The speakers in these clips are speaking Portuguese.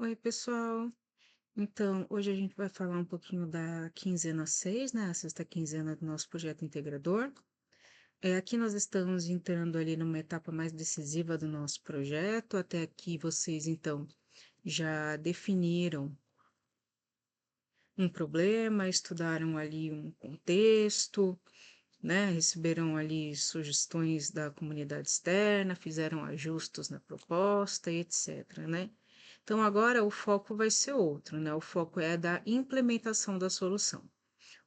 Oi, pessoal. Então, hoje a gente vai falar um pouquinho da quinzena 6, né? A sexta quinzena do nosso projeto integrador. Aqui nós estamos entrando ali numa etapa mais decisiva do nosso projeto. Até aqui vocês, então, já definiram um problema, estudaram ali um contexto, né? Receberam ali sugestões da comunidade externa, fizeram ajustes na proposta, etc, né? Então, agora o foco vai ser outro, né? O foco é da implementação da solução.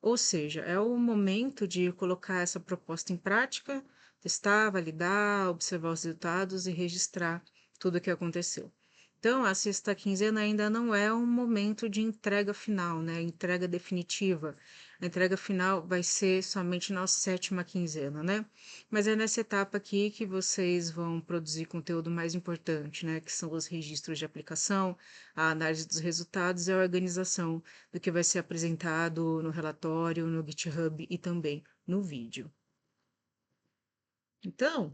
Ou seja, é o momento de colocar essa proposta em prática, testar, validar, observar os resultados e registrar tudo o que aconteceu. Então, a sexta quinzena ainda não é um momento de entrega final, né? Entrega definitiva. A entrega final vai ser somente na sétima quinzena, né? Mas é nessa etapa aqui que vocês vão produzir conteúdo mais importante, né? Que são os registros de aplicação, a análise dos resultados e a organização do que vai ser apresentado no relatório, no GitHub e também no vídeo. Então,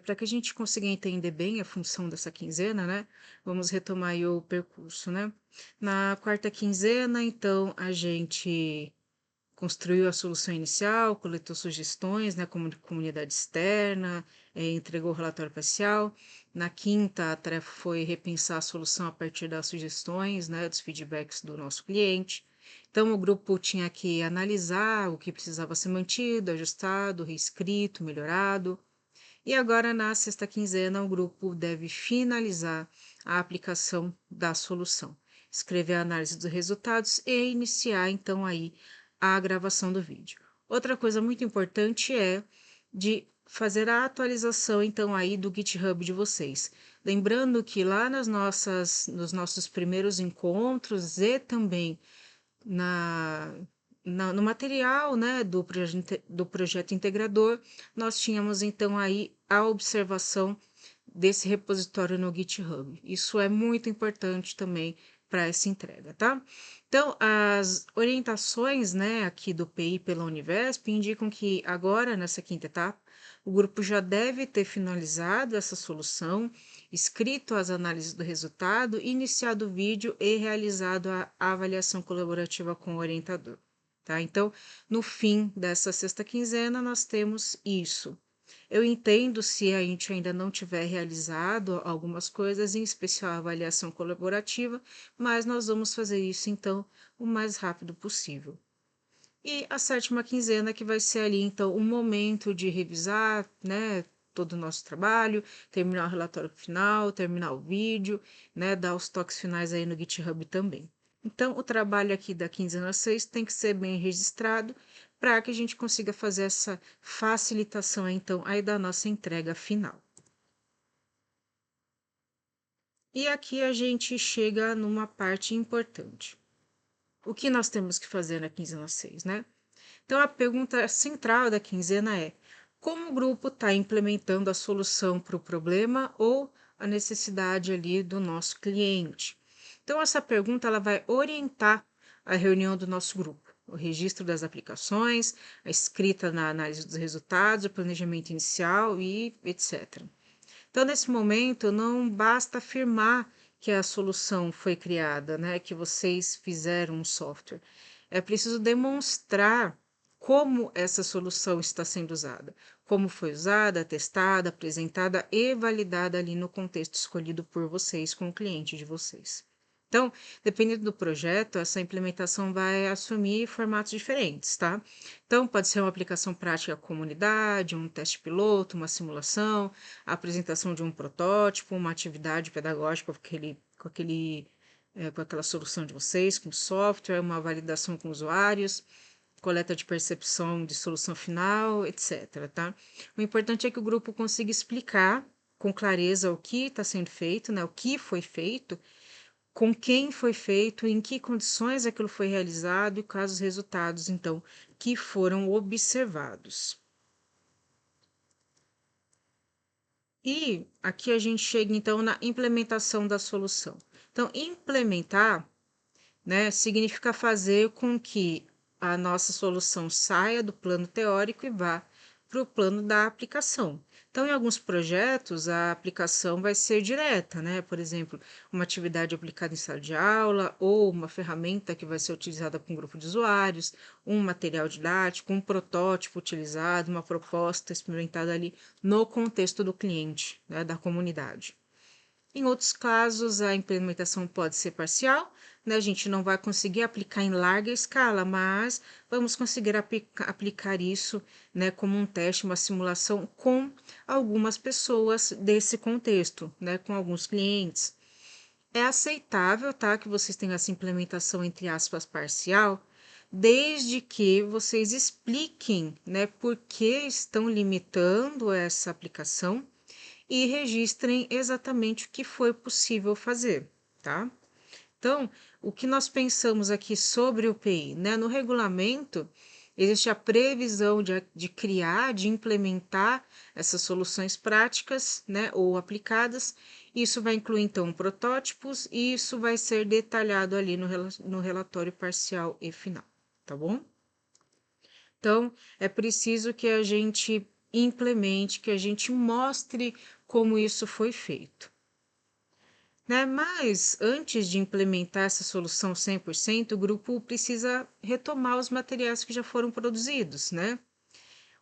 para que a gente consiga entender bem a função dessa quinzena, né? Vamos retomar aí o percurso, né? Na quarta quinzena, então, a gente construiu a solução inicial, coletou sugestões, né, como comunidade externa, entregou o relatório parcial. Na quinta, a tarefa foi repensar a solução a partir das sugestões, né, dos feedbacks do nosso cliente. Então, o grupo tinha que analisar o que precisava ser mantido, ajustado, reescrito, melhorado. E agora, na sexta quinzena, o grupo deve finalizar a aplicação da solução, escrever a análise dos resultados e iniciar, então, aí a gravação do vídeo. Outra coisa muito importante é de fazer a atualização, então, aí do GitHub de vocês. Lembrando que lá nos nossos primeiros encontros e também na, no material, né, do projeto integrador, nós tínhamos então aí a observação desse repositório no GitHub. Isso é muito importante também para essa entrega, tá? Então, as orientações, né, aqui do PI pela Univesp indicam que agora, nessa quinta etapa, o grupo já deve ter finalizado essa solução, escrito as análises do resultado, iniciado o vídeo e realizado a avaliação colaborativa com o orientador, tá? Então, no fim dessa sexta quinzena, nós temos isso. Eu entendo se a gente ainda não tiver realizado algumas coisas, em especial a avaliação colaborativa, mas nós vamos fazer isso então o mais rápido possível. E a sétima quinzena, que vai ser ali então um momento de revisar, né, todo o nosso trabalho, terminar o relatório final, terminar o vídeo, né, dar os toques finais aí no GitHub também. Então, o trabalho aqui da quinzena 6 tem que ser bem registrado para que a gente consiga fazer essa facilitação, então, aí da nossa entrega final. E aqui a gente chega numa parte importante. O que nós temos que fazer na quinzena 6, né? Então, a pergunta central da quinzena é: como o grupo está implementando a solução para o problema ou a necessidade ali do nosso cliente? Então, essa pergunta ela vai orientar a reunião do nosso grupo, o registro das aplicações, a escrita na análise dos resultados, o planejamento inicial e etc. Então, nesse momento, não basta afirmar que a solução foi criada, né, que vocês fizeram um software. É preciso demonstrar como essa solução está sendo usada, como foi usada, testada, apresentada e validada ali no contexto escolhido por vocês com o cliente de vocês. Então, dependendo do projeto, essa implementação vai assumir formatos diferentes, tá? Então, pode ser uma aplicação prática à comunidade, um teste piloto, uma simulação, a apresentação de um protótipo, uma atividade pedagógica com aquela solução de vocês, com software, uma validação com usuários, coleta de percepção de solução final, etc. Tá? O importante é que o grupo consiga explicar com clareza o que está sendo feito, né, o que foi feito, com quem foi feito, em que condições aquilo foi realizado e quais os resultados, então, que foram observados. E aqui a gente chega então na implementação da solução. Então, implementar, né, significa fazer com que a nossa solução saia do plano teórico e vá para o plano da aplicação. Então, em alguns projetos, a aplicação vai ser direta, né? Por exemplo, uma atividade aplicada em sala de aula, ou uma ferramenta que vai ser utilizada com um grupo de usuários, um material didático, um protótipo utilizado, uma proposta experimentada ali no contexto do cliente, né? Da comunidade. Em outros casos, a implementação pode ser parcial, né? A gente não vai conseguir aplicar em larga escala, mas vamos conseguir aplicar isso, né, como um teste, uma simulação com algumas pessoas desse contexto, né, com alguns clientes. É aceitável, tá, que vocês tenham essa implementação, entre aspas, parcial, desde que vocês expliquem, né, por que estão limitando essa aplicação e registrem exatamente o que foi possível fazer, tá? Então, o que nós pensamos aqui sobre o PI, né? No regulamento, existe a previsão de criar, de implementar essas soluções práticas, né, ou aplicadas. Isso vai incluir, então, protótipos e isso vai ser detalhado ali no relatório parcial e final, tá bom? Então, é preciso que a gente implemente, que a gente mostre como isso foi feito. Né? Mas, antes de implementar essa solução 100%, o grupo precisa retomar os materiais que já foram produzidos, né?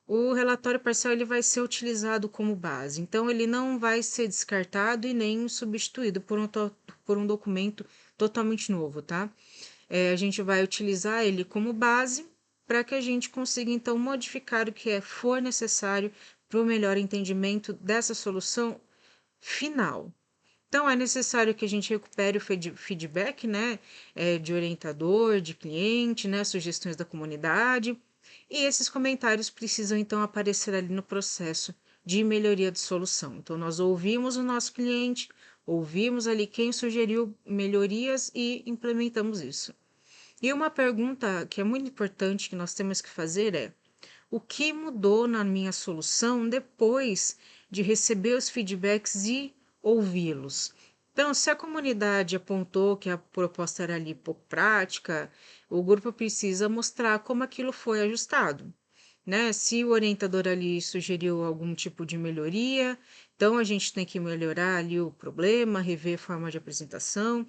O relatório parcial ele vai ser utilizado como base, então ele não vai ser descartado e nem substituído por um documento totalmente novo, tá? A gente vai utilizar ele como base para que a gente consiga, então, modificar o que for necessário para o melhor entendimento dessa solução final. Então, é necessário que a gente recupere o feedback, né, de orientador, de cliente, né, sugestões da comunidade, e esses comentários precisam, então, aparecer ali no processo de melhoria de solução. Então, nós ouvimos o nosso cliente, ouvimos ali quem sugeriu melhorias e implementamos isso. E uma pergunta que é muito importante que nós temos que fazer é: o que mudou na minha solução depois de receber os feedbacks e ouvi-los? Então, se a comunidade apontou que a proposta era ali pouco prática, o grupo precisa mostrar como aquilo foi ajustado, né? Se o orientador ali sugeriu algum tipo de melhoria, então a gente tem que melhorar ali o problema, rever a forma de apresentação,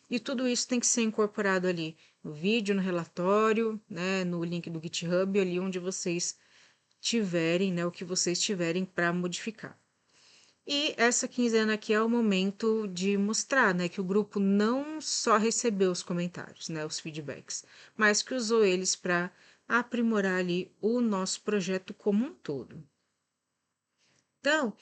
e tudo isso tem que ser incorporado ali no vídeo, no relatório, né, no link do GitHub, ali onde vocês tiverem, né, o que vocês tiverem para modificar. E essa quinzena aqui é o momento de mostrar, né, que o grupo não só recebeu os comentários, né, os feedbacks, mas que usou eles para aprimorar ali o nosso projeto como um todo. Então,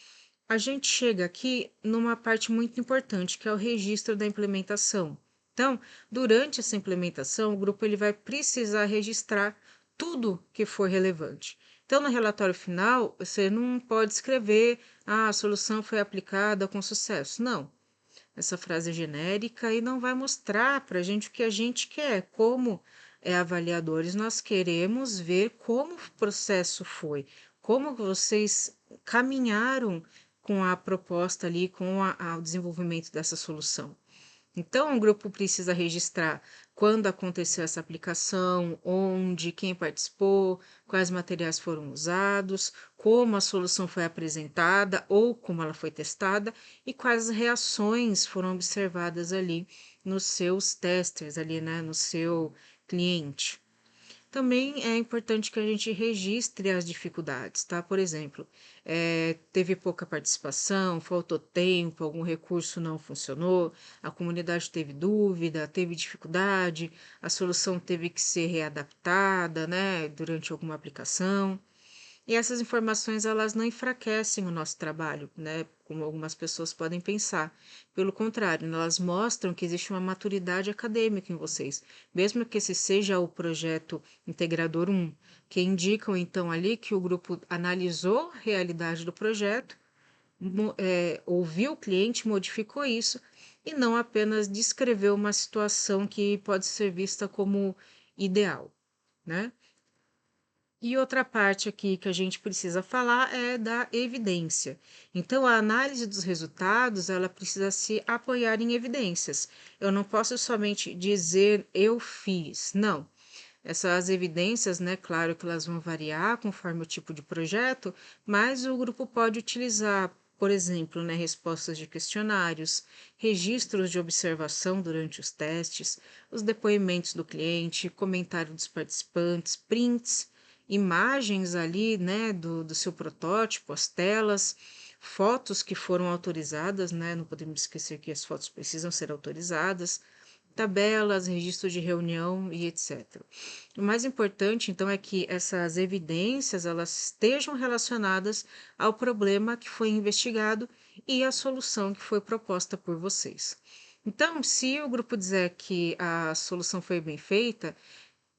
a gente chega aqui numa parte muito importante, que é o registro da implementação. Então, durante essa implementação, o grupo ele vai precisar registrar tudo que for relevante. Então, no relatório final, você não pode escrever, a solução foi aplicada com sucesso. Não. Essa frase é genérica e não vai mostrar para a gente o que a gente quer. Como avaliadores, nós queremos ver como o processo foi, como vocês caminharam com a proposta ali, com o desenvolvimento dessa solução. Então, o grupo precisa registrar quando aconteceu essa aplicação, onde, quem participou, quais materiais foram usados, como a solução foi apresentada ou como ela foi testada e quais reações foram observadas ali nos seus testers, ali, né, no seu cliente. Também é importante que a gente registre as dificuldades, tá? Por exemplo, teve pouca participação, faltou tempo, algum recurso não funcionou, a comunidade teve dúvida, teve dificuldade, a solução teve que ser readaptada, né, durante alguma aplicação. E essas informações, elas não enfraquecem o nosso trabalho, né? Como algumas pessoas podem pensar. Pelo contrário, elas mostram que existe uma maturidade acadêmica em vocês. Mesmo que esse seja o projeto Integrador 1, que indicam então ali que o grupo analisou a realidade do projeto, ouviu o cliente, modificou isso, e não apenas descreveu uma situação que pode ser vista como ideal, né? E outra parte aqui que a gente precisa falar é da evidência. Então, a análise dos resultados, ela precisa se apoiar em evidências. Eu não posso somente dizer eu fiz, não. Essas evidências, né, claro que elas vão variar conforme o tipo de projeto, mas o grupo pode utilizar, por exemplo, né, respostas de questionários, registros de observação durante os testes, os depoimentos do cliente, comentário dos participantes, prints, imagens ali, né, do seu protótipo, as telas, fotos que foram autorizadas, né, não podemos esquecer que as fotos precisam ser autorizadas, tabelas, registros de reunião e etc. O mais importante, então, é que essas evidências elas estejam relacionadas ao problema que foi investigado e à solução que foi proposta por vocês. Então, se o grupo dizer que a solução foi bem feita,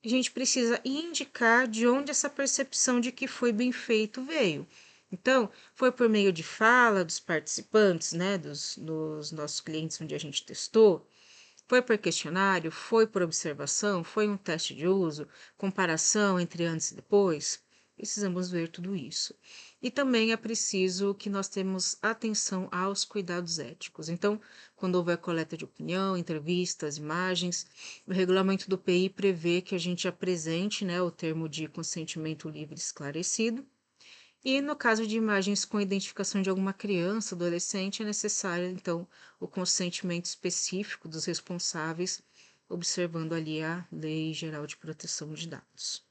a gente precisa indicar de onde essa percepção de que foi bem feito veio. Então, foi por meio de fala dos participantes, né, dos nossos clientes onde a gente testou, foi por questionário, foi por observação, foi um teste de uso, comparação entre antes e depois? Precisamos ver tudo isso. E também é preciso que nós temos atenção aos cuidados éticos. Então, quando houver coleta de opinião, entrevistas, imagens, o regulamento do PI prevê que a gente apresente, né, o termo de consentimento livre esclarecido, e no caso de imagens com identificação de alguma criança, adolescente, é necessário, então, o consentimento específico dos responsáveis, observando ali a Lei Geral de Proteção de Dados.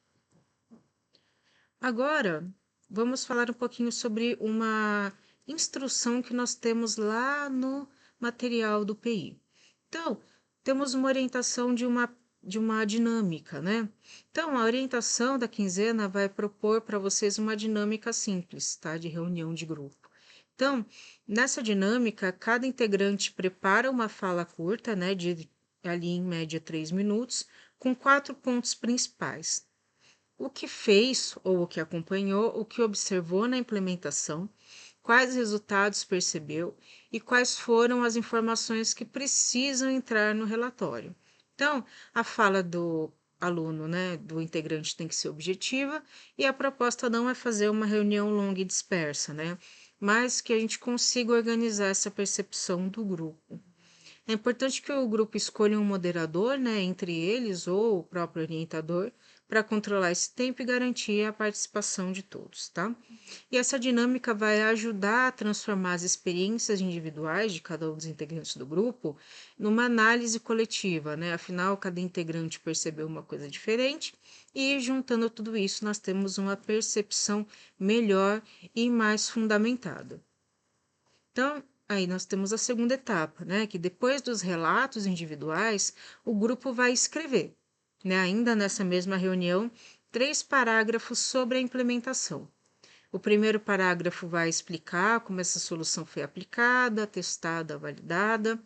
Agora, vamos falar um pouquinho sobre uma instrução que nós temos lá no material do PI. Então, temos uma orientação de uma dinâmica, né? Então, a orientação da quinzena vai propor para vocês uma dinâmica simples, tá? De reunião de grupo. Então, nessa dinâmica, cada integrante prepara uma fala curta, né? De ali em média 3 minutos, com 4 pontos principais. O que fez ou o que acompanhou, o que observou na implementação, quais resultados percebeu e quais foram as informações que precisam entrar no relatório. Então, a fala do aluno, né, do integrante tem que ser objetiva e a proposta não é fazer uma reunião longa e dispersa, né, mas que a gente consiga organizar essa percepção do grupo. É importante que o grupo escolha um moderador, né, entre eles ou o próprio orientador, para controlar esse tempo e garantir a participação de todos, tá? E essa dinâmica vai ajudar a transformar as experiências individuais de cada um dos integrantes do grupo numa análise coletiva, né? Afinal, cada integrante percebeu uma coisa diferente e juntando tudo isso, nós temos uma percepção melhor e mais fundamentada. Então, aí nós temos a segunda etapa, né? Que depois dos relatos individuais, o grupo vai escrever, né? Ainda nessa mesma reunião, 3 parágrafos sobre a implementação. O primeiro parágrafo vai explicar como essa solução foi aplicada, testada, validada.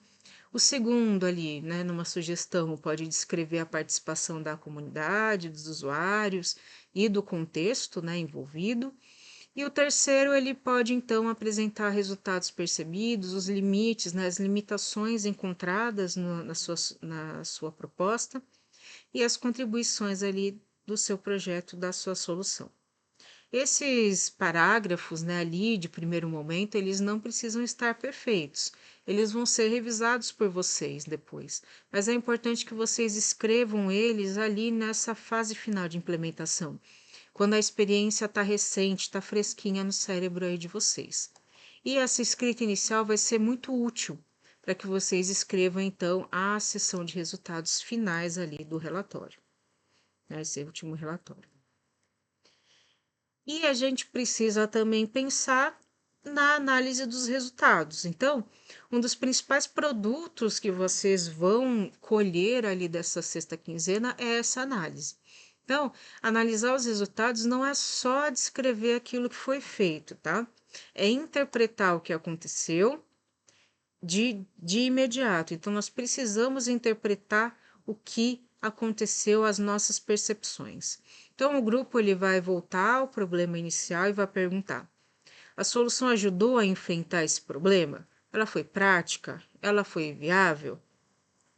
O segundo ali, né, numa sugestão, pode descrever a participação da comunidade, dos usuários e do contexto, né, envolvido. E o terceiro, ele pode então apresentar resultados percebidos, os limites, né, as limitações encontradas na sua proposta e as contribuições ali do seu projeto, da sua solução. Esses parágrafos, né, ali de primeiro momento, eles não precisam estar perfeitos. Eles vão ser revisados por vocês depois. Mas é importante que vocês escrevam eles ali nessa fase final de implementação, quando a experiência está recente, está fresquinha no cérebro aí de vocês. E essa escrita inicial vai ser muito útil para que vocês escrevam, então, a seção de resultados finais ali do relatório, né, esse último relatório. E a gente precisa também pensar na análise dos resultados. Então, um dos principais produtos que vocês vão colher ali dessa sexta quinzena é essa análise. Então, analisar os resultados não é só descrever aquilo que foi feito, tá? É interpretar o que aconteceu de imediato. Então, nós precisamos interpretar o que aconteceu, as nossas percepções. Então, o grupo ele vai voltar ao problema inicial e vai perguntar: a solução ajudou a enfrentar esse problema? Ela foi prática? Ela foi viável?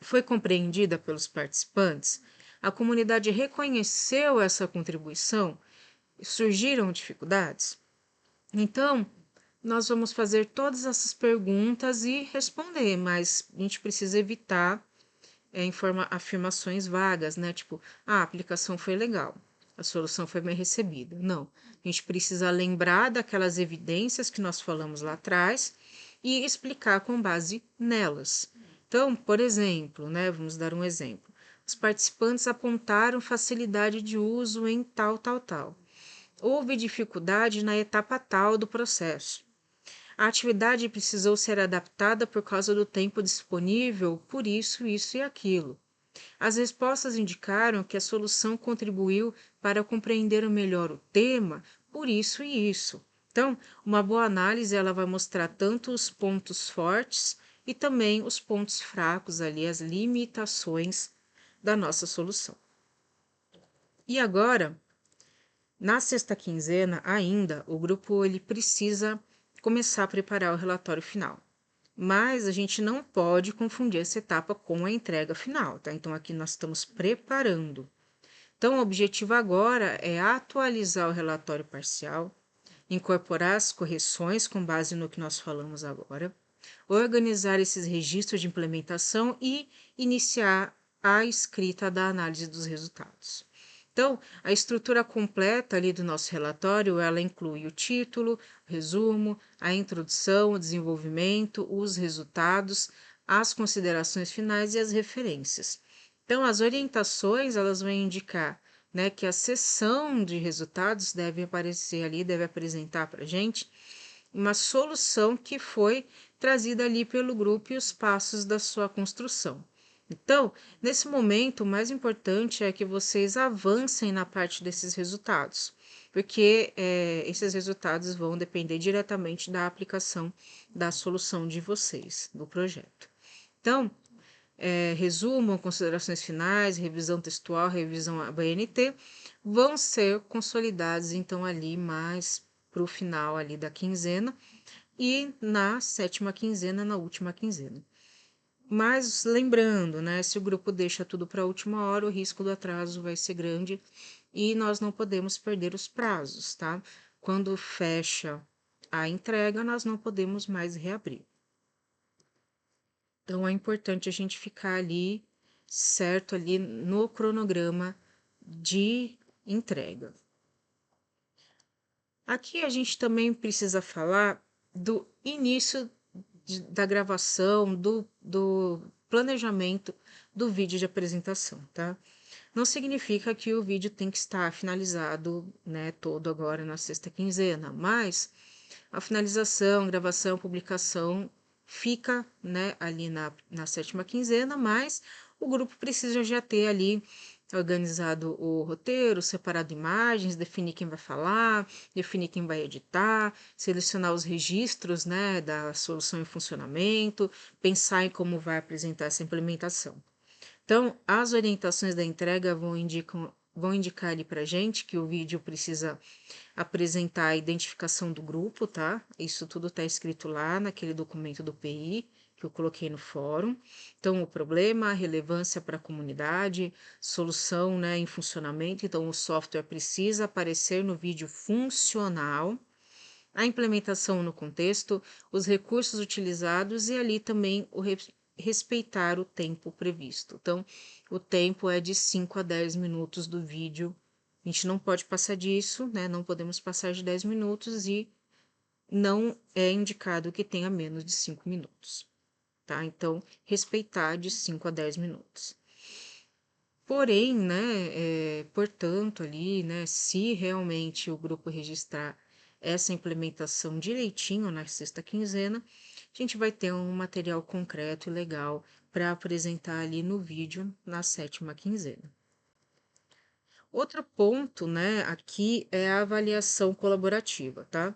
Foi compreendida pelos participantes? A comunidade reconheceu essa contribuição? Surgiram dificuldades? Então, nós vamos fazer todas essas perguntas e responder, mas a gente precisa evitar afirmações vagas, né? Tipo, a aplicação foi legal, a solução foi bem recebida. Não, a gente precisa lembrar daquelas evidências que nós falamos lá atrás e explicar com base nelas. Então, por exemplo, né, vamos dar um exemplo. Os participantes apontaram facilidade de uso em tal, tal, tal. Houve dificuldade na etapa tal do processo. A atividade precisou ser adaptada por causa do tempo disponível, por isso, isso e aquilo. As respostas indicaram que a solução contribuiu para compreender melhor o tema, por isso e isso. Então, uma boa análise ela vai mostrar tanto os pontos fortes e também os pontos fracos ali, as limitações da nossa solução. E agora, na sexta quinzena ainda, o grupo ele precisa começar a preparar o relatório final. Mas a gente não pode confundir essa etapa com a entrega final, tá? Então aqui nós estamos preparando. Então o objetivo agora é atualizar o relatório parcial, incorporar as correções com base no que nós falamos agora, organizar esses registros de implementação e iniciar a escrita da análise dos resultados. Então, a estrutura completa ali do nosso relatório, ela inclui o título, o resumo, a introdução, o desenvolvimento, os resultados, as considerações finais e as referências. Então, as orientações, elas vão indicar, né, que a seção de resultados deve aparecer ali, deve apresentar para a gente uma solução que foi trazida ali pelo grupo e os passos da sua construção. Então, nesse momento, o mais importante é que vocês avancem na parte desses resultados, porque esses resultados vão depender diretamente da aplicação da solução de vocês, do projeto. Então, resumo, considerações finais, revisão textual, revisão ABNT, vão ser consolidados, então, ali mais para o final ali da quinzena e na sétima quinzena, na última quinzena. Mas lembrando, né, se o grupo deixa tudo para a última hora, o risco do atraso vai ser grande e nós não podemos perder os prazos, tá? Quando fecha a entrega, nós não podemos mais reabrir. Então é importante a gente ficar ali certo ali no cronograma de entrega. Aqui a gente também precisa falar do início da gravação, do planejamento do vídeo de apresentação, tá? Não significa que o vídeo tem que estar finalizado, né, todo agora na sexta quinzena, mas a finalização, gravação, publicação fica, né, ali na sétima quinzena, mas o grupo precisa já ter ali organizado o roteiro, separado imagens, definir quem vai falar, definir quem vai editar, selecionar os registros, né, da solução em funcionamento, pensar em como vai apresentar essa implementação. Então, as orientações da entrega vão indicar ali para gente que o vídeo precisa apresentar a identificação do grupo, tá? Isso tudo está escrito lá naquele documento do PI que eu coloquei no fórum. Então, o problema, a relevância para a comunidade, solução, né, em funcionamento. Então, o software precisa aparecer no vídeo funcional, a implementação no contexto, os recursos utilizados e ali também respeitar o tempo previsto. Então, o tempo é de 5 a 10 minutos do vídeo. A gente não pode passar disso, né? Não podemos passar de 10 minutos e não é indicado que tenha menos de 5 minutos, tá? Então, respeitar de 5 a 10 minutos. Porém, né, portanto, ali, né, se realmente o grupo registrar essa implementação direitinho na sexta quinzena, a gente vai ter um material concreto e legal para apresentar ali no vídeo na sétima quinzena. Outro ponto, né, aqui é a avaliação colaborativa, tá?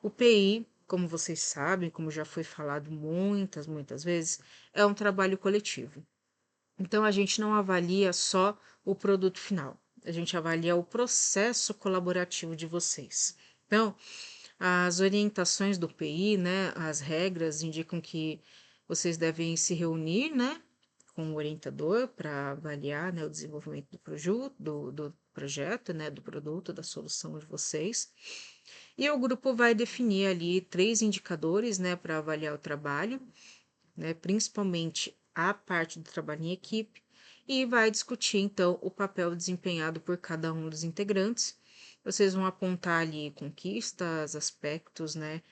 O PI, como vocês sabem, como já foi falado muitas vezes, é um trabalho coletivo. Então, a gente não avalia só o produto final, a gente avalia o processo colaborativo de vocês. Então, as orientações do PI, né, as regras indicam que vocês devem se reunir, né, com o orientador para avaliar, né, o desenvolvimento do projeto, né, do produto, da solução de vocês. E o grupo vai definir ali 3 indicadores, né, para avaliar o trabalho, né, principalmente a parte do trabalho em equipe e vai discutir, então, o papel desempenhado por cada um dos integrantes. Vocês vão apontar ali conquistas, aspectos, né?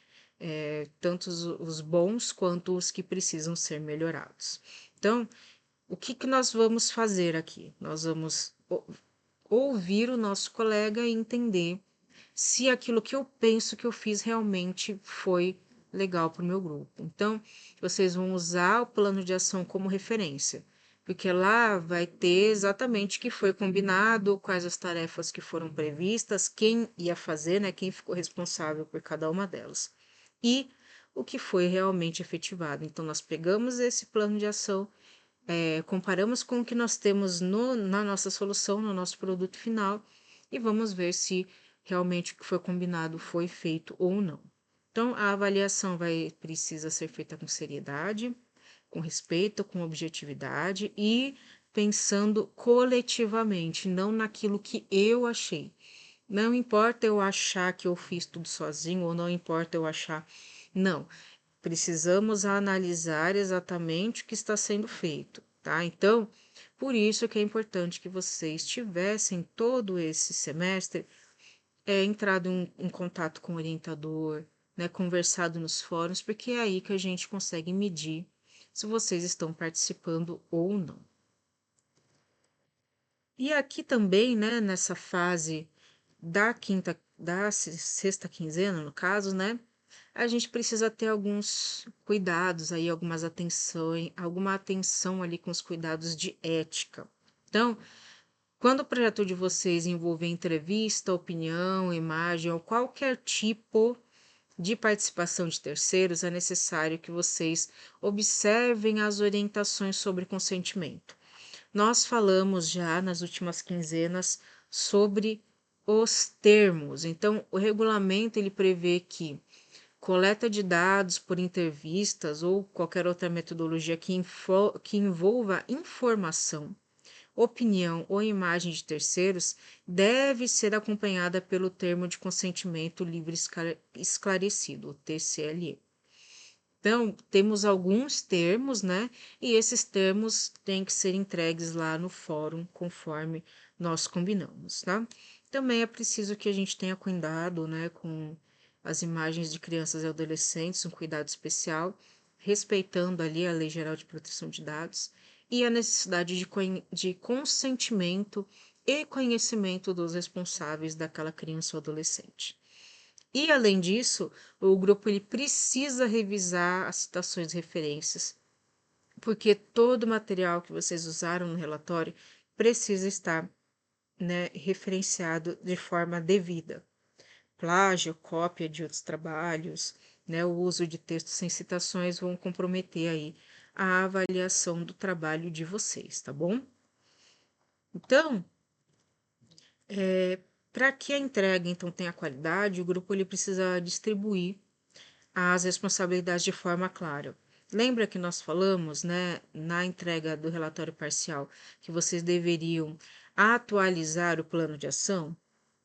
Tanto os bons quanto os que precisam ser melhorados. Então, o que que nós vamos fazer aqui? Nós vamos ouvir o nosso colega e entender se aquilo que eu penso que eu fiz realmente foi legal para o meu grupo. Então, vocês vão usar o plano de ação como referência, porque lá vai ter exatamente o que foi combinado, quais as tarefas que foram previstas, quem ia fazer, né, quem ficou responsável por cada uma delas. E o que foi realmente efetivado. Então, nós pegamos esse plano de ação, comparamos com o que nós temos na nossa solução, no nosso produto final, e vamos ver se realmente o que foi combinado foi feito ou não. Então, a avaliação precisa ser feita com seriedade, com respeito, com objetividade e pensando coletivamente, não naquilo que eu achei. Não importa eu achar que eu fiz tudo sozinho, ou não importa eu achar. Não, precisamos analisar exatamente o que está sendo feito, tá? Então, por isso que é importante que vocês tivessem todo esse semestre entrado em contato com o orientador, né, conversado nos fóruns, porque é aí que a gente consegue medir se vocês estão participando ou não. E aqui também, né, nessa fase da sexta quinzena, no caso, né, a gente precisa ter alguns cuidados aí, alguma atenção ali com os cuidados de ética. Então, quando o projeto de vocês envolver entrevista, opinião, imagem ou qualquer tipo de participação de terceiros, é necessário que vocês observem as orientações sobre consentimento. Nós falamos já nas últimas quinzenas sobre os termos. Então, o regulamento ele prevê que coleta de dados por entrevistas ou qualquer outra metodologia que envolva informação, opinião ou imagem de terceiros deve ser acompanhada pelo termo de consentimento livre esclarecido, o TCLE. Então, temos alguns termos, né? E esses termos têm que ser entregues lá no fórum, conforme nós combinamos, tá? Também é preciso que a gente tenha cuidado, né, com as imagens de crianças e adolescentes, um cuidado especial, respeitando ali a Lei Geral de Proteção de Dados e a necessidade de consentimento e conhecimento dos responsáveis daquela criança ou adolescente. E, além disso, o grupo ele precisa revisar as citações e referências, porque todo o material que vocês usaram no relatório precisa estar, né, referenciado de forma devida. Plágio, cópia de outros trabalhos, né, o uso de textos sem citações vão comprometer aí a avaliação do trabalho de vocês, tá bom? Então, para que a entrega então tenha qualidade, o grupo ele precisa distribuir as responsabilidades de forma clara. Lembra que nós falamos, né, na entrega do relatório parcial, que vocês deveriam atualizar o plano de ação?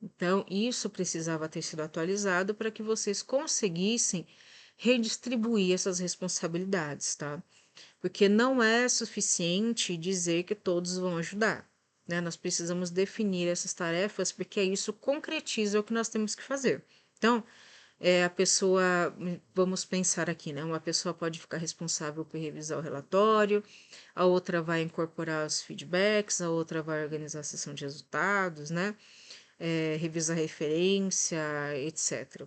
Então, isso precisava ter sido atualizado para que vocês conseguissem redistribuir essas responsabilidades, tá? Porque não é suficiente dizer que todos vão ajudar, né? Nós precisamos definir essas tarefas, porque isso concretiza o que nós temos que fazer. Então, a pessoa, vamos pensar aqui, né? Uma pessoa pode ficar responsável por revisar o relatório, a outra vai incorporar os feedbacks, a outra vai organizar a sessão de resultados, né? Revisar referência, etc.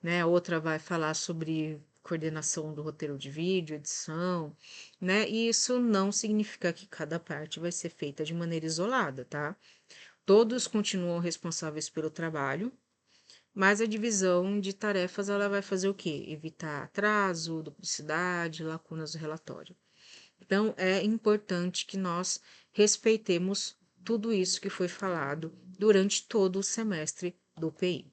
Né? A outra vai falar sobre coordenação do roteiro de vídeo, edição, né? E isso não significa que cada parte vai ser feita de maneira isolada, tá? Todos continuam responsáveis pelo trabalho, mas a divisão de tarefas ela vai fazer o quê? Evitar atraso, duplicidade, lacunas do relatório. Então, é importante que nós respeitemos tudo isso que foi falado durante todo o semestre do PI.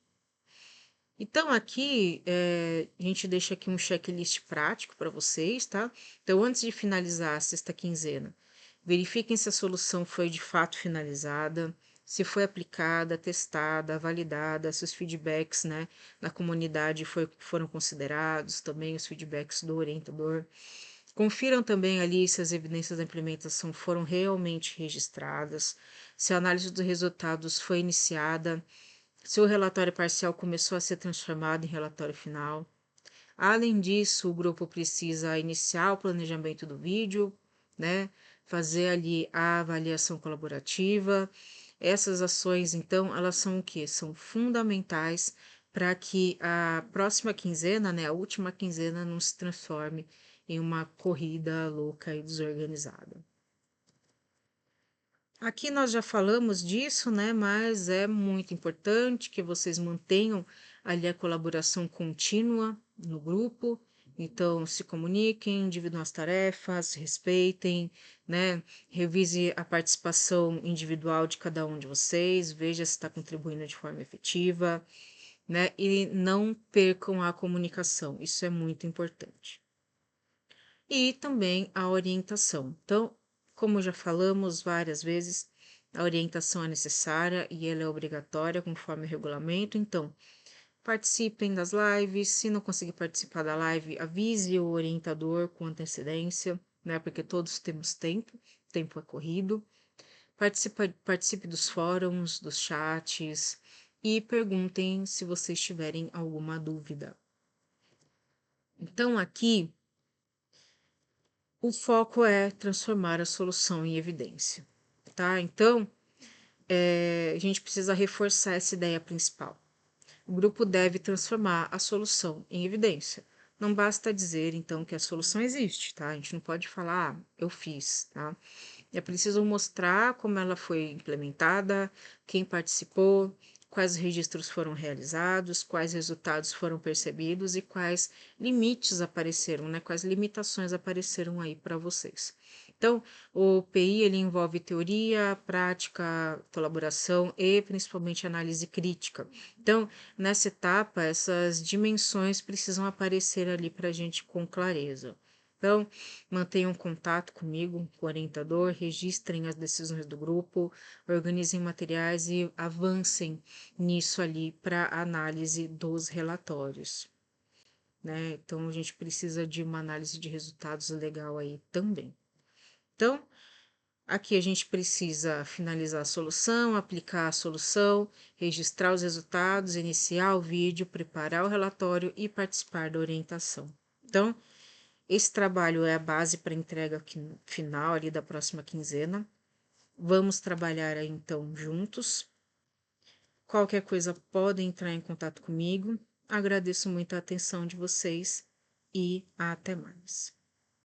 Então, aqui, a gente deixa aqui um checklist prático para vocês, tá? Então, antes de finalizar a sexta quinzena, verifiquem se a solução foi de fato finalizada, se foi aplicada, testada, validada, se os feedbacks, né, na comunidade foram considerados, também os feedbacks do orientador. Confiram também ali se as evidências da implementação foram realmente registradas, se a análise dos resultados foi iniciada, se o relatório parcial começou a ser transformado em relatório final. Além disso, o grupo precisa iniciar o planejamento do vídeo, né? Fazer ali a avaliação colaborativa. Essas ações, então, elas são o quê? São fundamentais para que a próxima quinzena, né, a última quinzena, não se transforme em uma corrida louca e desorganizada. Aqui nós já falamos disso, né? Mas é muito importante que vocês mantenham ali a colaboração contínua no grupo. Então, se comuniquem, dividam as tarefas, respeitem, né? Revise a participação individual de cada um de vocês, veja se está contribuindo de forma efetiva, né? E não percam a comunicação, isso é muito importante. E também a orientação. Então, como já falamos várias vezes, a orientação é necessária e ela é obrigatória conforme o regulamento. Então, participem das lives. Se não conseguir participar da live, avise o orientador com antecedência, né? Porque todos temos tempo, tempo é corrido. Participe dos fóruns, dos chats e perguntem se vocês tiverem alguma dúvida. Então, aqui o foco é transformar a solução em evidência, tá? Então, a gente precisa reforçar essa ideia principal. O grupo deve transformar a solução em evidência. Não basta dizer, então, que a solução existe, tá? A gente não pode falar, ah, eu fiz, tá? É preciso mostrar como ela foi implementada, quem participou, quais registros foram realizados, quais resultados foram percebidos e quais limites apareceram, né? Quais limitações apareceram aí para vocês. Então, o PI ele envolve teoria, prática, colaboração e principalmente análise crítica. Então, nessa etapa, essas dimensões precisam aparecer ali para a gente com clareza. Então, mantenham contato comigo, com o orientador, registrem as decisões do grupo, organizem materiais e avancem nisso ali para análise dos relatórios, né? Então, a gente precisa de uma análise de resultados legal aí também. Então, aqui a gente precisa finalizar a solução, aplicar a solução, registrar os resultados, iniciar o vídeo, preparar o relatório e participar da orientação. Então, esse trabalho é a base para a entrega final ali da próxima quinzena. Vamos trabalhar aí, então juntos. Qualquer coisa podem entrar em contato comigo. Agradeço muito a atenção de vocês e até mais.